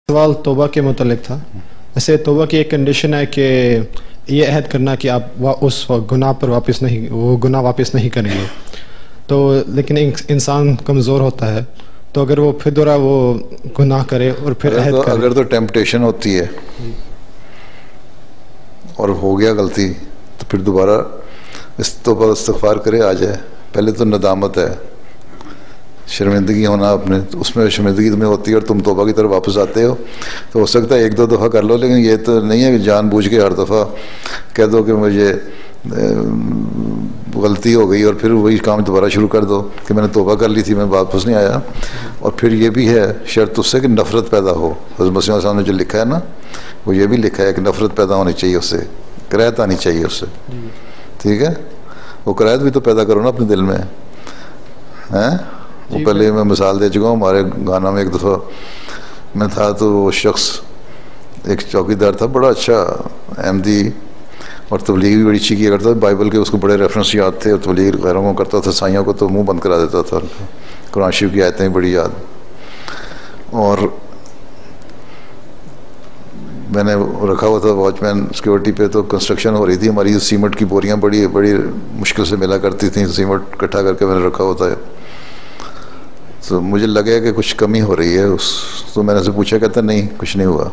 سوال توبہ کے متعلق تھا. ایسے توبہ کی ایک کنڈیشن ہے کہ یہ عہد کرنا کہ آپ اس گناہ پر وہ گناہ واپس نہیں کریں گے. تو لیکن انسان کمزور ہوتا ہے، تو اگر وہ پھر دوبارہ وہ گناہ کرے اور پھر عہد کرے، اگر تو ٹیمپٹیشن ہوتی ہے اور ہو گیا غلطی، تو پھر دوبارہ توبہ استغفار کرے، آ جائے. پہلے تو ندامت ہے، شرمندگی ہونا اپنے، اس میں شرمندگی تمہیں ہوتی ہے اور تم توبہ کی طرف واپس آتے ہو. تو ہو سکتا ہے ایک دو دفعہ کر لو، لیکن یہ تو نہیں ہے کہ جان بوجھ کے ہر دفعہ کہہ دو کہ مجھے غلطی ہو گئی اور پھر وہی کام دوبارہ شروع کر دو کہ میں نے توبہ کر لی تھی، میں واپس نہیں آیا. اور پھر یہ بھی ہے شرط اس سے کہ نفرت پیدا ہو. حضرت مسیح علیہ السلام نے جو لکھا ہے نا، وہ یہ بھی لکھا ہے کہ نفرت پیدا ہونی چاہیے، اس سے کراہت آنی چاہیے اس سے. ٹھیک ہے، وہ کراہت بھی تو پیدا کرو نا اپنے دل میں. وہ پہلے میں مثال دے چکا ہوں. ہمارے گانا میں ایک دفعہ میں تھا، تو وہ شخص ایک چوکیدار تھا، بڑا اچھا احمدی، اور تبلیغ بھی بڑی اچھی کیا کرتا تھا. بائبل کے اس کو بڑے ریفرنس یاد تھے، اور تبلیغ غیروں کو کرتا تھا، سائیوں کو تو منہ بند کرا دیتا تھا. قرآن شریف کی آیتیں بڑی یاد. اور میں نے رکھا ہوا تھا واچ مین سیکورٹی پہ. تو کنسٹرکشن ہو رہی تھی ہماری، سیمنٹ کی بوریاں بڑی بڑی مشکل سے ملا کرتی تھیں، سیمنٹ اکٹھا کر کے میں نے رکھا ہوتا ہے. تو مجھے لگا کہ کچھ کمی ہو رہی ہے تو میں نے اسے پوچھا، کہتا نہیں کچھ نہیں ہوا.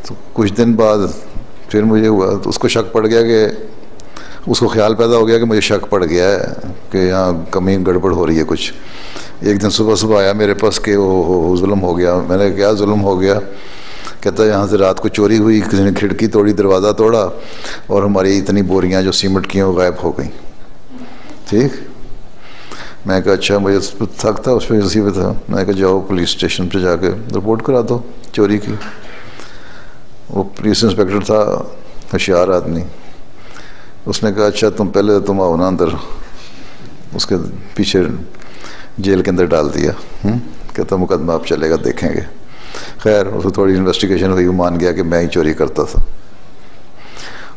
تو کچھ دن بعد پھر مجھے ہوا، تو اس کو شک پڑ گیا، کہ اس کو خیال پیدا ہو گیا کہ مجھے شک پڑ گیا ہے کہ یہاں کمی گڑبڑ ہو رہی ہے کچھ. ایک دن صبح آیا میرے پاس کہ وہ ظلم ہو گیا. میں نے کیا ظلم ہو گیا؟ کہتا ہے یہاں سے رات کو چوری ہوئی، کسی نے کھڑکی توڑی، دروازہ توڑا، اور ہماری اتنی بوریاں جو سیمنٹ کی ہیں وہ غائب ہو گئیں. ٹھیک. میں کہا اچھا، مجھے تھک تھا، اس پہ اسی پہ تھا. میں کہا جاؤ پولیس اسٹیشن پہ جا کے رپورٹ کرا دو چوری کی. وہ پولیس انسپیکٹر تھا، ہوشیار آدمی. اس نے کہا اچھا تم آؤ نا اندر. اس کے پیچھے جیل کے اندر ڈال دیا. کہتا مقدمہ آپ چلے گا، دیکھیں گے. خیر اس کو تھوڑی انویسٹیگیشن ہوئی، وہ مان گیا کہ میں ہی چوری کرتا تھا.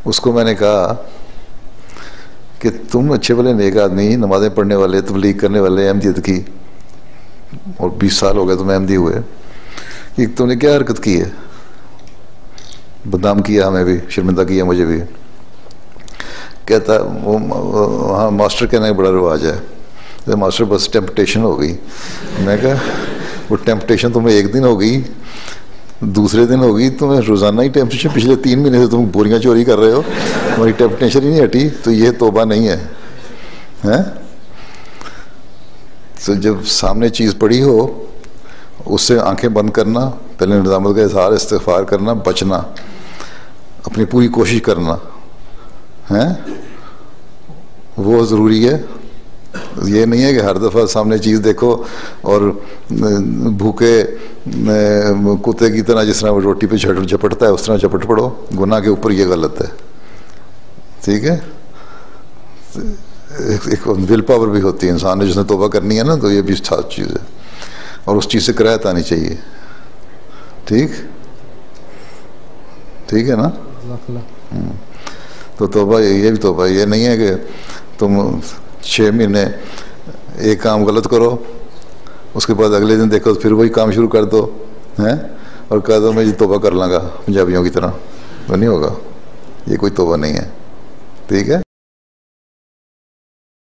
اس کو میں نے کہا کہ تم اچھے بھلے نیک آدمی، نمازیں پڑھنے والے، تبلیغ کرنے والے، احمدیت کی، اور 20 سال ہو گئے تمہیں احمدی ہوئے، کہ تم نے کیا حرکت کی ہے؟ بدنام کیا ہمیں بھی، شرمندہ کیا مجھے بھی. کہتا وہاں ماسٹر کہنے کا بڑا رواج ہے، ماسٹر بس ٹیمپٹیشن ہو گئی. میں کہا وہ ٹیمپٹیشن تمہیں ایک دن ہو گئی، دوسرے دن ہوگی تمہیں روزانہ ہی ٹیمپٹیشن. پچھلے 3 مہینے سے تم بوریاں چوری کر رہے ہو، تمہاری ٹیمپٹیشن ہی نہیں ہٹی. تو یہ توبہ نہیں ہے. تو جب سامنے چیز پڑی ہو، اس سے آنکھیں بند کرنا، پہلے ندامت کا اظہار، استغفار کرنا، بچنا، اپنی پوری کوشش کرنا وہ ضروری ہے. یہ نہیں ہے کہ ہر دفعہ سامنے چیز دیکھو اور بھوکے کتے کی طرح جس طرح وہ روٹی پہ جھپٹتا ہے اس طرح جھپٹ پڑو. گناہ کے اوپر یہ غلط ہے. ٹھیک ہے. ایک ول پاور بھی ہوتی ہے انسان نے، جس نے توبہ کرنی ہے نا، تو یہ بھی خاص چیز ہے، اور اس چیز سے کراہت آنی چاہیے. ٹھیک ہے نا. تو توبہ یہ بھی توبہ یہ نہیں ہے کہ تم 6 مہینے ایک کام غلط کرو، اس کے بعد اگلے دن دیکھو پھر وہی کام شروع کر دو اور کہہ دو میں توبہ کر لوں گا پنجابیوں کی طرح. تو نہیں ہوگا، یہ کوئی توبہ نہیں ہے. ٹھیک ہے.